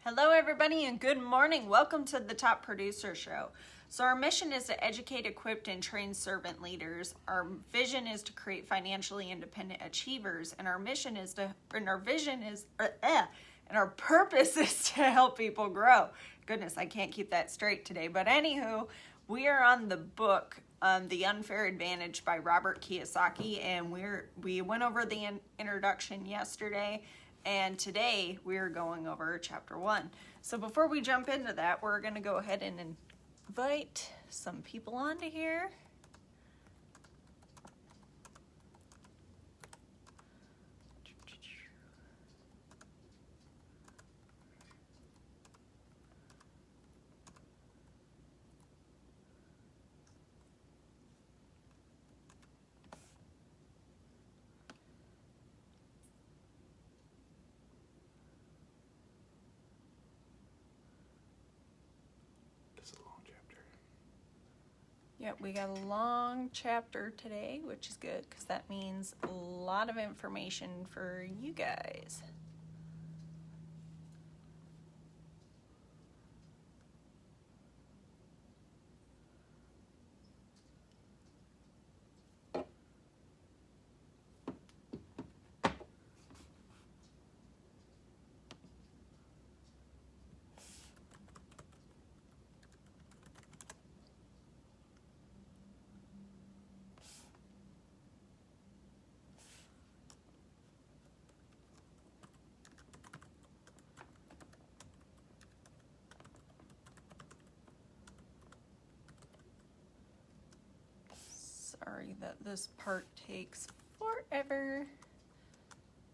Hello, everybody, and good morning. Welcome to the Top Producer Show. So our mission is to educate, equip, and train servant leaders. Our vision is to create financially independent achievers, and our mission is to, and our vision is, and our purpose is to help people grow. Goodness, I can't keep that straight today. But anywho, we are on the book, The Unfair Advantage by Robert Kiyosaki, and we went over the introduction yesterday. And today we're going over chapter 1. So before we jump into that, we're going to go ahead and invite some people onto here. Yep, we got a long chapter today, which is good because that means a lot of information for you guys. Sorry that this part takes forever.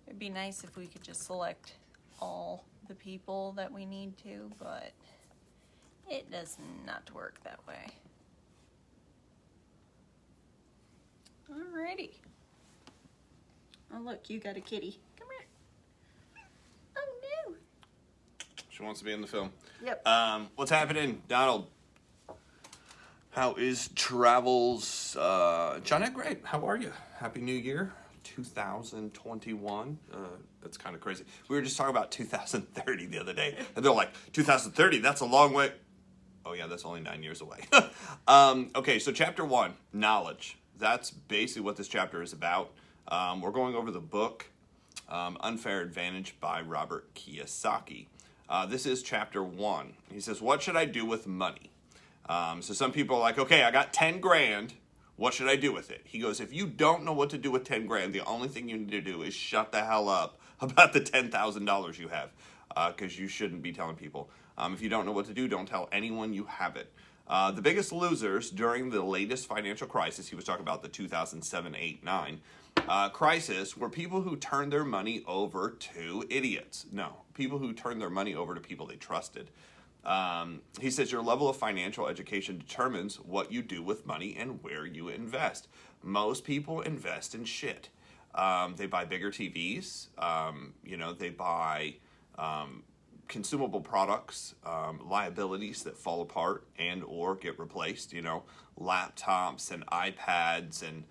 It'd be nice if we could just select all the people that we need to, but it does not work that way. Alrighty. Oh look, you got a kitty. Come here. Oh no. She wants to be in the film. Yep. What's happening, Donald? How is travels? Johnette, great. How are you? Happy New Year, 2021. That's kind of crazy. We were just talking about 2030 the other day, and they're like, 2030, that's a long way. Oh yeah, that's only 9 years away. Okay, so chapter 1, knowledge. That's basically what this chapter is about. We're going over the book, Unfair Advantage by Robert Kiyosaki. This is chapter 1. He says, what should I do with money? So some people are like, okay, I got 10 grand. What should I do with it? He goes, if you don't know what to do with 10 grand, the only thing you need to do is shut the hell up about the $10,000 you have, because you shouldn't be telling people. If you don't know what to do, don't tell anyone you have it. The biggest losers during the latest financial crisis, he was talking about the 2007, 8, 9 crisis, were people who turned their money over to idiots. No, people who turned their money over to people they trusted. He says your level of financial education determines what you do with money and where you invest. Most people invest in shit. They buy bigger TVs. They buy consumable products, liabilities that fall apart and or get replaced. Laptops and iPads and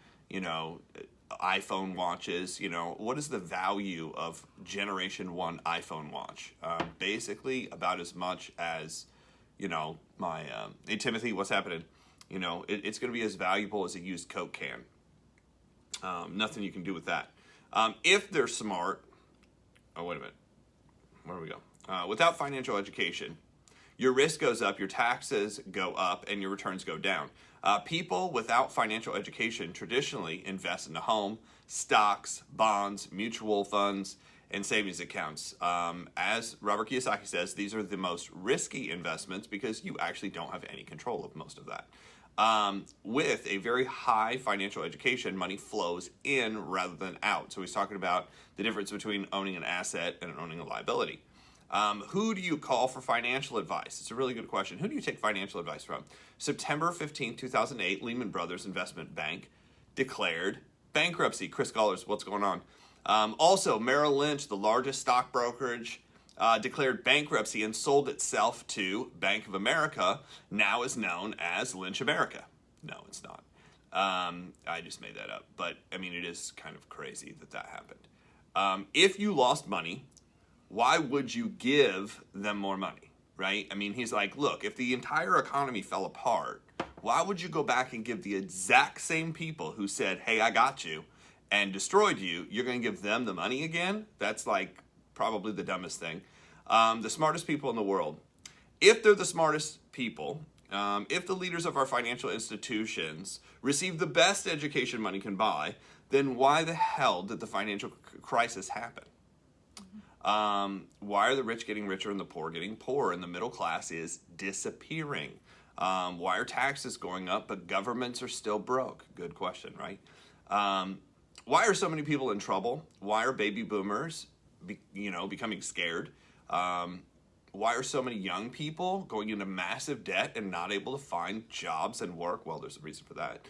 iPhone watches. What is the value of Generation 1 iPhone watch? Basically about as much as, my, hey Timothy, what's happening? It's going to be as valuable as a used Coke can. Nothing you can do with that. If they're smart, wait a minute, where do we go? Without financial education, your risk goes up, your taxes go up, and your returns go down. People without financial education traditionally invest in a home, stocks, bonds, mutual funds, and savings accounts. As Robert Kiyosaki says, these are the most risky investments because you actually don't have any control of most of that. With a very high financial education, money flows in rather than out. So he's talking about the difference between owning an asset and owning a liability. Who do you call for financial advice? It's a really good question. Who do you take financial advice from? September 15, 2008, Lehman Brothers Investment Bank declared bankruptcy. Chris Gollers, what's going on? Also, Merrill Lynch, the largest stock brokerage, declared bankruptcy and sold itself to Bank of America, now is known as Lynch America. No, it's not. I just made that up. But, it is kind of crazy that happened. If you lost money, why would you give them more money, right? I mean, he's like, look, if the entire economy fell apart, why would you go back and give the exact same people who said, hey, I got you, and destroyed you, you're going to give them the money again? That's like probably the dumbest thing. The smartest people in the world, if they're the smartest people, if the leaders of our financial institutions receive the best education money can buy, then why the hell did the financial crisis happen? Why are the rich getting richer and the poor getting poorer, and the middle class is disappearing? Why are taxes going up but governments are still broke? Good question, right? Why are so many people in trouble? Why are baby boomers becoming scared? Why are so many young people going into massive debt and not able to find jobs and work? Well, there's a reason for that.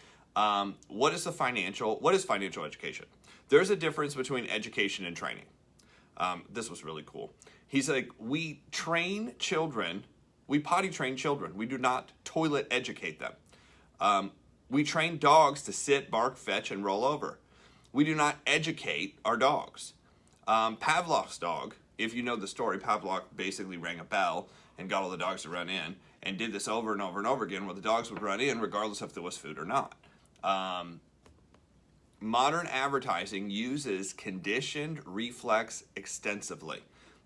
What is financial education? There's a difference between education and training. This was really cool. He's like, we potty train children. We do not toilet educate them. We train dogs to sit, bark, fetch, and roll over. We do not educate our dogs. Pavlov's dog, if you know the story, Pavlov basically rang a bell and got all the dogs to run in, and did this over and over and over again where the dogs would run in regardless if there was food or not. Modern advertising uses conditioned reflex extensively.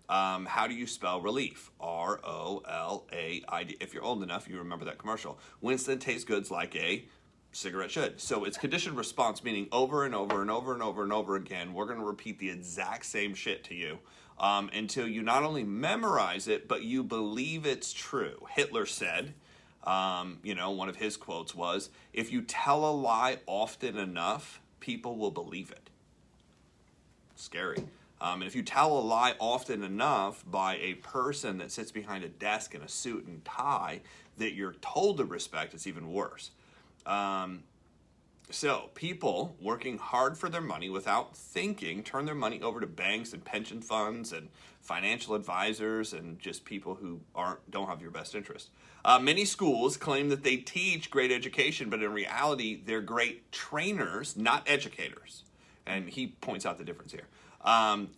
How do you spell relief? ROLAID. If you're old enough, you remember that commercial. Winston tastes good like a cigarette should. So it's conditioned response, meaning over and over and over and over and over again, we're going to repeat the exact same shit to you until you not only memorize it, but you believe it's true. Hitler said, one of his quotes was, if you tell a lie often enough, people will believe it. Scary. And if you tell a lie often enough by a person that sits behind a desk in a suit and tie that you're told to respect, it's even worse. So people working hard for their money without thinking turn their money over to banks and pension funds and financial advisors and just people who don't have your best interest. Many schools claim that they teach great education, but in reality, they're great trainers, not educators. And he points out the difference here.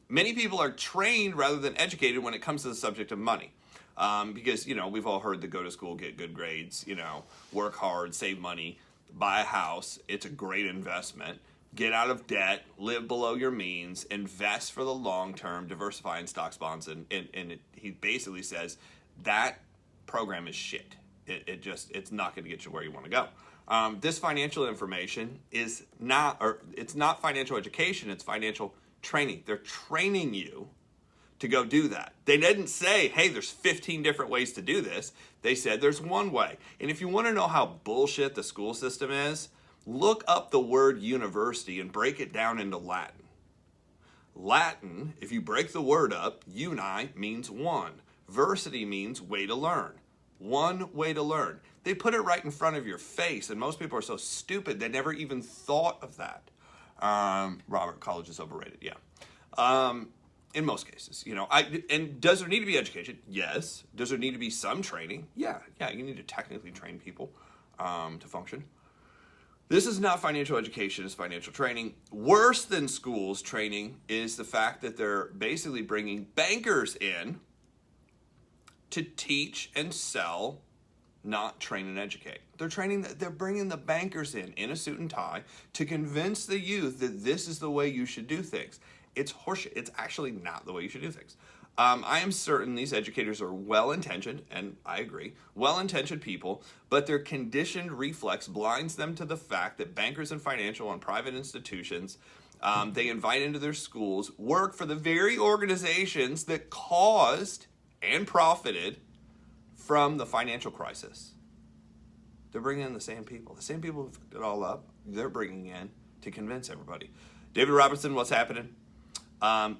Many people are trained rather than educated when it comes to the subject of money. Because, we've all heard that go to school, get good grades, work hard, save money, buy a house. It's a great investment. Get out of debt, live below your means, invest for the long term, diversify in stocks, bonds. He basically says that program is shit. It's not going to get you where you want to go. This financial information it's not financial education, it's financial training. They're training you to go do that. They didn't say, hey, there's 15 different ways to do this. They said there's one way. And if you want to know how bullshit the school system is, look up the word university and break it down into Latin. Latin, if you break the word up, uni means one. Versity means way to learn. One way to learn. They put it right in front of your face, and most people are so stupid they never even thought of that. Robert, college is overrated, yeah. In most cases, and does there need to be education? Yes. Does there need to be some training? Yeah, you need to technically train people to function. This is not financial education, it's financial training. Worse than schools training is the fact that they're basically bringing bankers in to teach and sell, not train and educate. They're bringing the bankers in a suit and tie to convince the youth that this is the way you should do things. It's horseshit. It's actually not the way you should do things. I am certain these educators are well-intentioned, and I agree, well-intentioned people, but their conditioned reflex blinds them to the fact that bankers and financial and private institutions they invite into their schools work for the very organizations that caused and profited from the financial crisis. They're bringing in the same people. The same people who fucked it all up, they're bringing in to convince everybody. David Robertson, what's happening?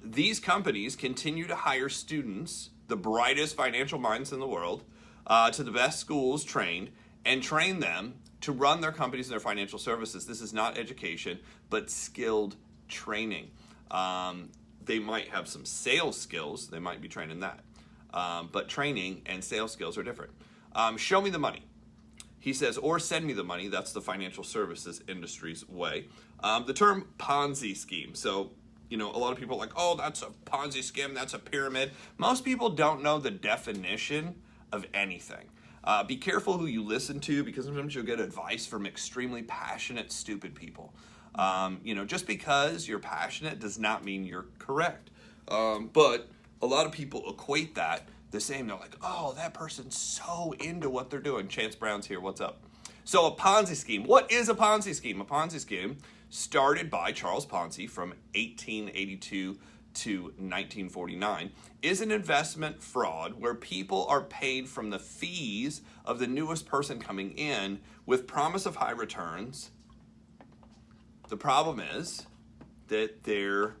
These companies continue to hire students, the brightest financial minds in the world, to the best schools trained, and train them to run their companies and their financial services. This is not education, but skilled training. They might have some sales skills. They might be trained in that. But training and sales skills are different. Show me the money. He says, or send me the money. That's the financial services industry's way. The term Ponzi scheme. So a lot of people are like, oh, that's a Ponzi scheme, that's a pyramid. Most people don't know the definition of anything. Be careful who you listen to, because sometimes you'll get advice from extremely passionate, stupid people. Just because you're passionate does not mean you're correct. But a lot of people equate that the same. They're like, oh, that person's so into what they're doing. Chance Brown's here. What's up? So a Ponzi scheme. What is a Ponzi scheme? A Ponzi scheme started by Charles Ponzi from 1882 to 1949 is an investment fraud where people are paid from the fees of the newest person coming in with promise of high returns. The problem is that there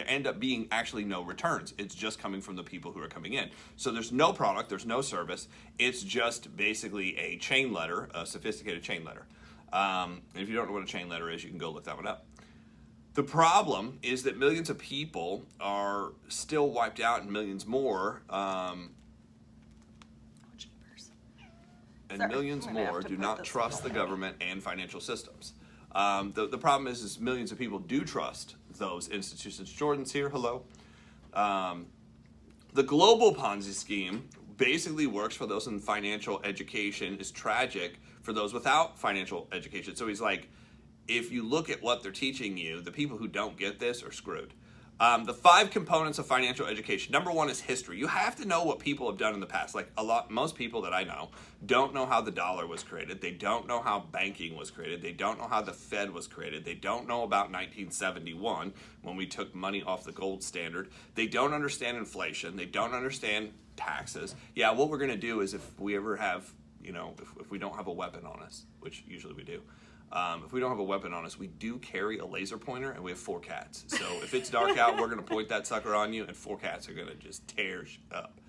end up being actually no returns. It's just coming from the people who are coming in. So there's no product, there's no service. It's just basically a chain letter, a sophisticated chain letter. And if you don't know what a chain letter is, you can go look that one up. The problem is that millions of people are still wiped out, and millions more, millions more do not trust the government and financial systems. The problem is millions of people do trust those institutions. Jordan's here, hello. The global Ponzi scheme basically works for those in financial education, is tragic for those without financial education. So he's like, if you look at what they're teaching you, the people who don't get this are screwed. The 5 components of financial education. Number 1 is history. You have to know what people have done in the past. Like most people that I know don't know how the dollar was created. They don't know how banking was created. They don't know how the Fed was created. They don't know about 1971 when we took money off the gold standard. They don't understand inflation. They don't understand taxes. Yeah, what we're going to do is if we ever have, if we don't have a weapon on us, which usually we do, if we don't have a weapon on us, we do carry a laser pointer, and we have 4 cats. So if it's dark out, we're going to point that sucker on you, and 4 cats are going to just tear up.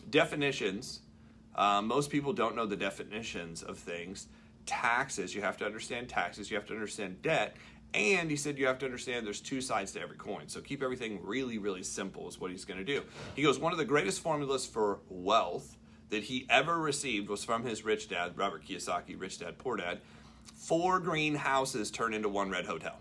Definitions. Most people don't know the definitions of things. Taxes. You have to understand taxes. You have to understand debt. And he said you have to understand there's 2 sides to every coin. So keep everything really, really simple is what he's going to do. He goes, one of the greatest formulas for wealth that he ever received was from his rich dad, Robert Kiyosaki, Rich Dad, Poor Dad. 4 green houses turn into 1 red hotel,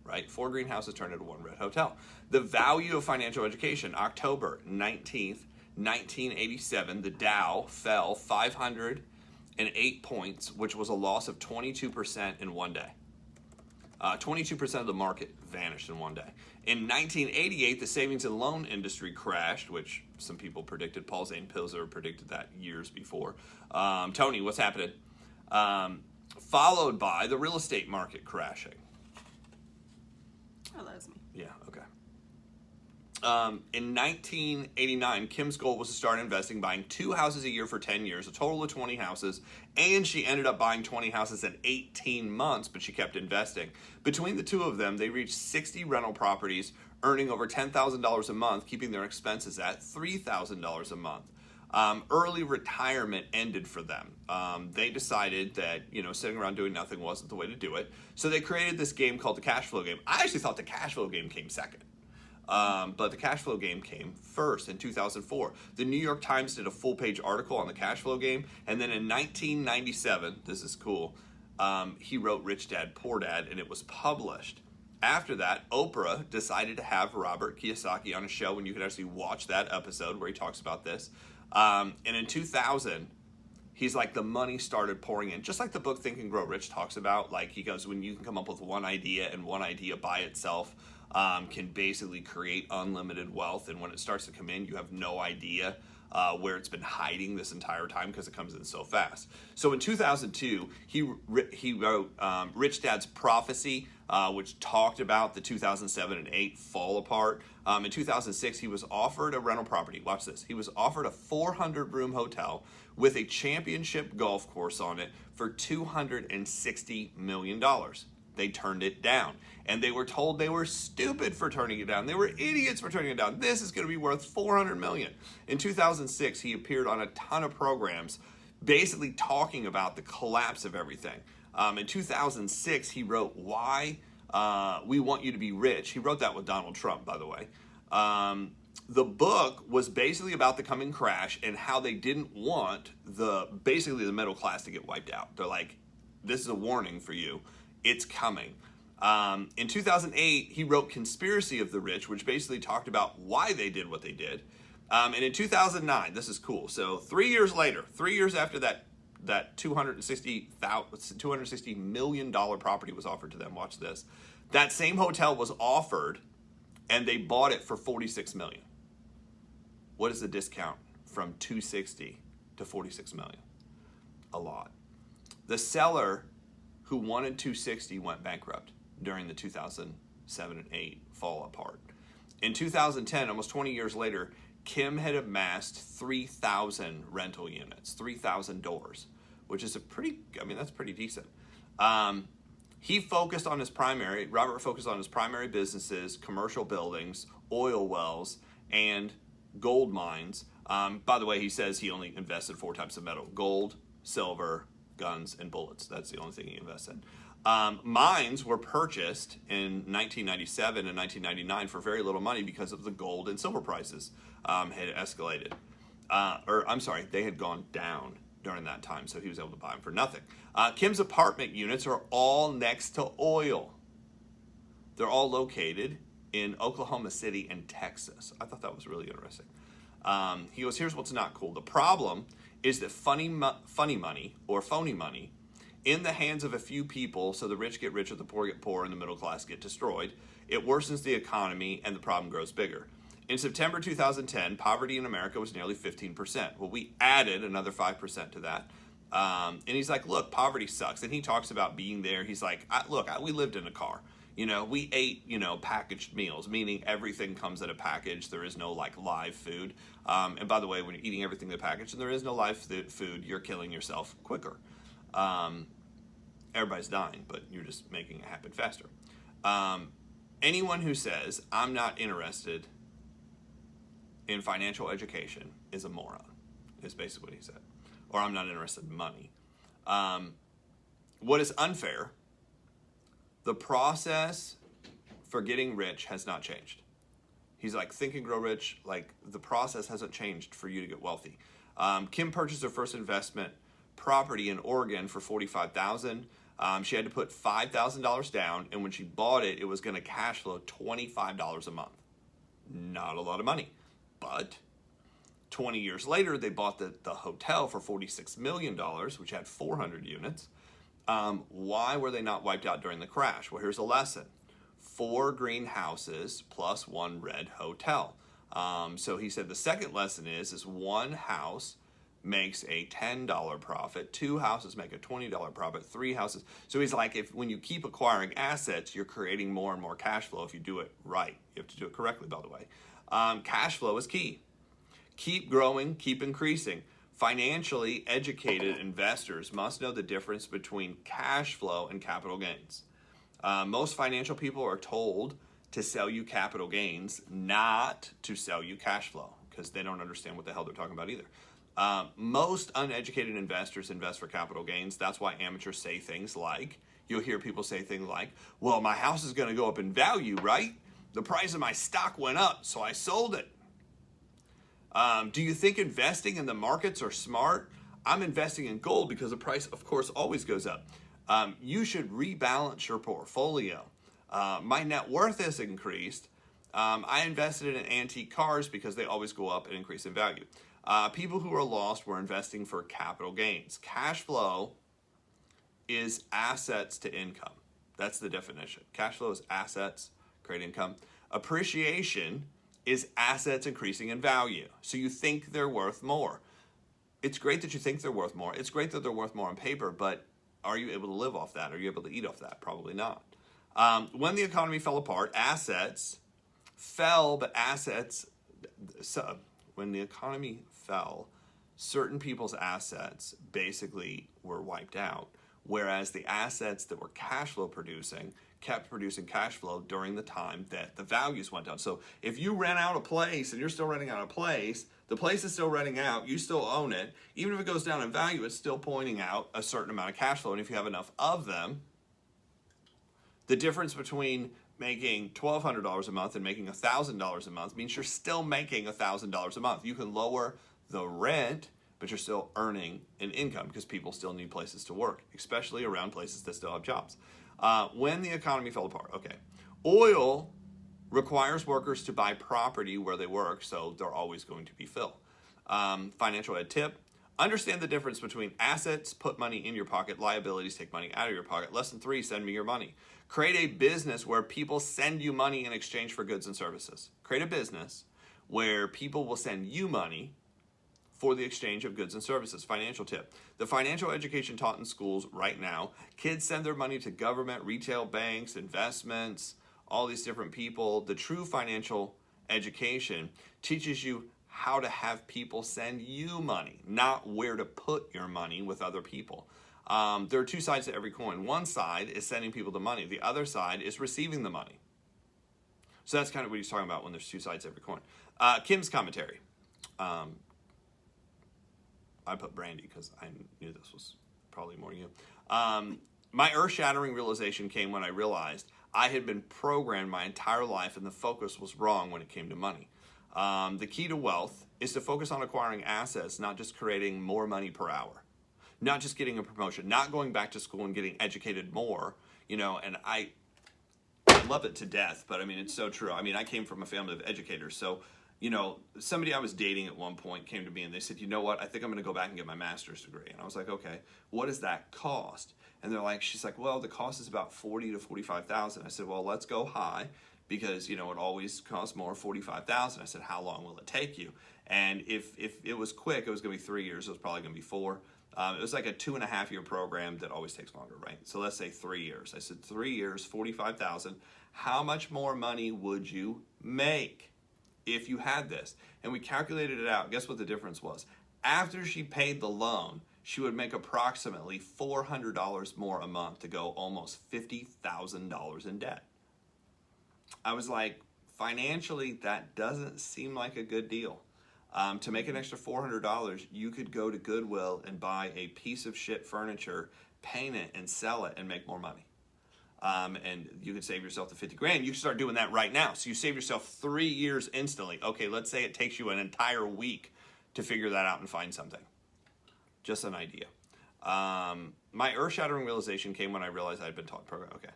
right? 4 green houses turn into 1 red hotel. The value of financial education, October 19th, 1987, the Dow fell 508 points, which was a loss of 22% in one day. 22% of the market vanished in one day. In 1988, the savings and loan industry crashed, which some people predicted. Paul Zane Pilzer predicted that years before. Tony, what's happening? Followed by the real estate market crashing. Oh, that's me. Yeah, okay. In 1989, Kim's goal was to start investing, buying 2 houses a year for 10 years, a total of 20 houses, and she ended up buying 20 houses in 18 months, but she kept investing. Between the 2 of them, they reached 60 rental properties, earning over $10,000 a month, keeping their expenses at $3,000 a month. Early retirement ended for them. They decided that, sitting around doing nothing wasn't the way to do it. So they created this game called the cash flow game. I actually thought the cash flow game came second. But the cash flow game came first in 2004. The New York Times did a full-page article on the cash flow game. And then in 1997, this is cool, he wrote Rich Dad, Poor Dad, and it was published. After that, Oprah decided to have Robert Kiyosaki on a show, and you can actually watch that episode where he talks about this. And in 2000, he's like, the money started pouring in. Just like the book Think and Grow Rich talks about, like he goes, when you can come up with one idea and one idea by itself can basically create unlimited wealth. And when it starts to come in, you have no idea where it's been hiding this entire time because it comes in so fast. So in 2002, he wrote Rich Dad's Prophecy, which talked about the 2007 and 8 fall apart. In 2006, he was offered a rental property. Watch this. He was offered a 400-room hotel with a championship golf course on it for $260 million. They turned it down. And they were told they were stupid for turning it down. They were idiots for turning it down. This is going to be worth $400 million. In 2006, he appeared on a ton of programs basically talking about the collapse of everything. In 2006, he wrote Why We Want You to Be Rich. He wrote that with Donald Trump, by the way. The book was basically about the coming crash and how they didn't want the middle class to get wiped out. They're like, this is a warning for you. It's coming. In 2008, he wrote Conspiracy of the Rich, which basically talked about why they did what they did. And in 2009, this is cool. So 3 years later, 3 years after that $260 million property was offered to them, watch this, that same hotel was offered and they bought it for $46 million. What is the discount from 260 to 46 million? A lot. The seller who wanted 260 went bankrupt during the 2007 and 8 fall apart. In 2010, almost 20 years later, Kim had amassed 3,000 rental units, 3,000 doors, which is that's pretty decent. Robert focused on his primary businesses, commercial buildings, oil wells, and gold mines. By the way, he says he only invested 4 types of metal: gold, silver, guns, and bullets. That's the only thing he invests in. Mines were purchased in 1997 and 1999 for very little money because of the gold and silver prices had escalated. They had gone down during that time, so he was able to buy them for nothing. Kim's apartment units are all next to oil. They're all located in Oklahoma City and Texas. I thought that was really interesting. He goes, here's what's not cool. The problem is that funny money or phony money in the hands of a few people, so the rich get richer, the poor get poorer, and the middle class get destroyed. It worsens the economy, and the problem grows bigger. In September 2010, poverty in America was nearly 15%. Well, we added another 5% to that. And he's like, look, poverty sucks. And he talks about being there. He's like, we lived in a car. We ate, packaged meals, meaning everything comes in a package. There is no live food. And by the way, when you're eating everything in the package and there is no live food, you're killing yourself quicker. Everybody's dying, but you're just making it happen faster. Anyone who says, I'm not interested in financial education is a moron, is basically what he said. Or I'm not interested in money. What is unfair, the process for getting rich has not changed. He's like, Think and Grow Rich, the process hasn't changed for you to get wealthy. Kim purchased her first investment property in Oregon for $45,000. She had to put $5,000 down, and when she bought it, it was going to cash flow $25 a month. Not a lot of money. But 20 years later, they bought the hotel for $46 million, which had 400 units. Why were they not wiped out during the crash? Well, here's a lesson. 4 green houses plus 1 red hotel. So he said the second lesson is 1 house makes a $10 profit, 2 houses make a $20 profit, 3 houses. So he's like, when you keep acquiring assets, you're creating more and more cash flow if you do it right. You have to do it correctly, by the way. Cash flow is key. Keep growing, keep increasing. Financially educated investors must know the difference between cash flow and capital gains. Most financial people are told to sell you capital gains, not to sell you cash flow, because they don't understand what the hell they're talking about either. Most uneducated investors invest for capital gains. That's why amateurs say things like, you'll hear people say things like, well, my house is going to go up in value, right? The price of my stock went up, so I sold it. Do you think investing in the markets are smart? I'm investing in gold because the price, of course, always goes up. You should rebalance your portfolio. My net worth has increased. I invested in antique cars because they always go up and increase in value. People who are lost were investing for capital gains. Cash flow is assets to income. That's the definition. Cash flow is assets, create income. Appreciation is assets increasing in value. So you think they're worth more. It's great that you think they're worth more. It's great that they're worth more on paper, but are you able to live off that? Are you able to eat off that? Probably not. When the economy fell apart, assets fell, but when the economy fell, certain people's assets basically were wiped out, whereas the assets that were cash flow producing kept producing cash flow during the time that the values went down. So if you rent out a place and you're still renting out a place, the place is still renting out, you still own it. Even if it goes down in value, it's still pointing out a certain amount of cash flow. And if you have enough of them, the difference between making $1,200 a month and making $1,000 a month means you're still making $1,000 a month. You can lower the rent, but you're still earning an income because people still need places to work, especially around places that still have jobs. When the economy fell apart, okay. Oil requires workers to buy property where they work, so they're always going to be filled. Financial ed tip. Understand the difference between assets, put money in your pocket, liabilities, take money out of your pocket. Lesson 3, send me your money. Create a business where people send you money in exchange for goods and services. Create a business where people will send you money for the exchange of goods and services. Financial tip. The financial education taught in schools right now, kids send their money to government, retail banks, investments, all these different people. The true financial education teaches you how to have people send you money, not where to put your money with other people. There are two sides to every coin. One side is sending people the money. The other side is receiving the money. So that's kind of what he's talking about when there's two sides to every coin. Kim's commentary. I put Brandy because I knew this was probably more you. My earth-shattering realization came when I realized I had been programmed my entire life and the focus was wrong when it came to money. The key to wealth is to focus on acquiring assets, not just creating more money per hour. Not just getting a promotion, not going back to school and getting educated more, and I love it to death, but I mean, it's so true. I mean, I came from a family of educators, so, somebody I was dating at one point came to me and they said, you know what, I think I'm going to go back and get my master's degree. And I was like, okay, what does that cost? And she's like, well, the cost is about $40,000 to $45,000. I said, well, let's go high. Because, it always costs more, $45,000. I said, how long will it take you? And if it was quick, it was going to be 3 years. It was probably going to be 4. It was like a 2.5-year program that always takes longer, right? So let's say 3 years. I said, 3 years, $45,000. How much more money would you make if you had this? And we calculated it out. Guess what the difference was? After she paid the loan, she would make approximately $400 more a month to go almost $50,000 in debt. I was like, financially, that doesn't seem like a good deal. To make an extra $400, you could go to Goodwill and buy a piece of shit furniture, paint it, and sell it and make more money. And you could save yourself the $50,000. You can start doing that right now. So you save yourself 3 years instantly. Okay, let's say it takes you an entire week to figure that out and find something. Just an idea. My earth-shattering realization came when I realized I'd been taught program. Okay.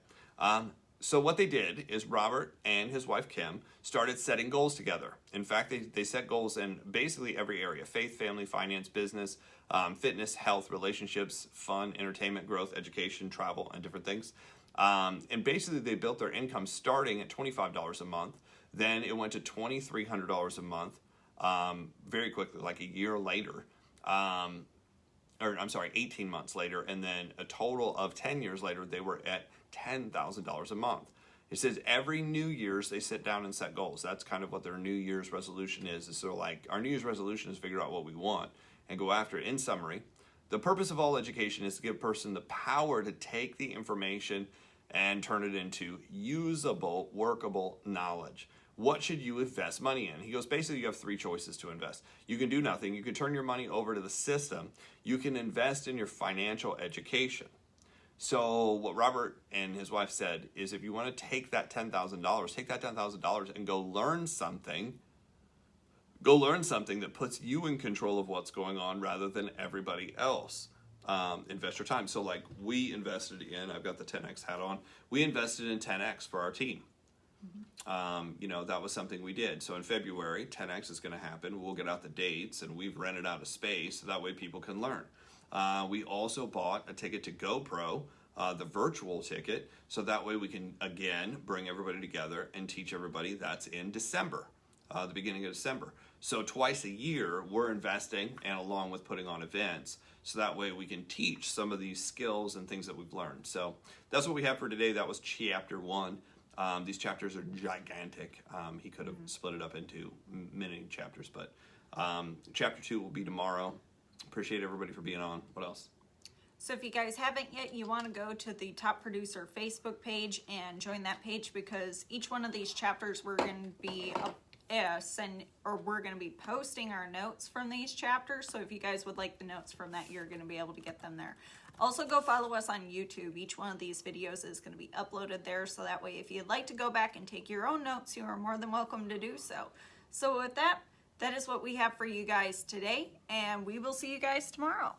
So what they did is Robert and his wife Kim started setting goals together. In fact, they set goals in basically every area: faith, family, finance, business, fitness, health, relationships, fun, entertainment, growth, education, travel, and different things. And basically they built their income starting at $25 a month. Then it went to $2,300 a month very quickly, like a year later. 18 months later, and then a total of 10 years later, they were at $10,000 a month. It says every New Year's they sit down and set goals. That's kind of what their New Year's resolution is. So like our New Year's resolution is figure out what we want and go after it. In summary, the purpose of all education is to give a person the power to take the information and turn it into usable, workable knowledge. What should you invest money in? He goes, basically you have 3 choices to invest. You can do nothing. You can turn your money over to the system. You can invest in your financial education. So what Robert and his wife said is if you want to take that $10,000, take that $10,000 and go learn something. Go learn something that puts you in control of what's going on rather than everybody else. Invest your time. So like we invested in, I've got the 10X hat on, we invested in 10X for our team. That was something we did. So in February, 10X is going to happen. We'll get out the dates, and we've rented out a space so that way people can learn. We also bought a ticket to GoPro, the virtual ticket, so that way we can, again, bring everybody together and teach everybody. That's in December, the beginning of December. So twice a year, we're investing, and along with putting on events, so that way we can teach some of these skills and things that we've learned. So that's what we have for today. That was chapter 1. These chapters are gigantic. He could have split it up into many chapters, but chapter 2 will be tomorrow. Appreciate everybody for being on. What else? So if you guys haven't yet, you want to go to the Top Producer Facebook page and join that page, because each one of these chapters we're going to be we're going to be posting our notes from these chapters. So if you guys would like the notes from that, you're going to be able to get them there. Also, go follow us on YouTube. Each one of these videos is going to be uploaded there, so that way if you'd like to go back and take your own notes, you are more than welcome to do so. So with that, that is what we have for you guys today, and we will see you guys tomorrow.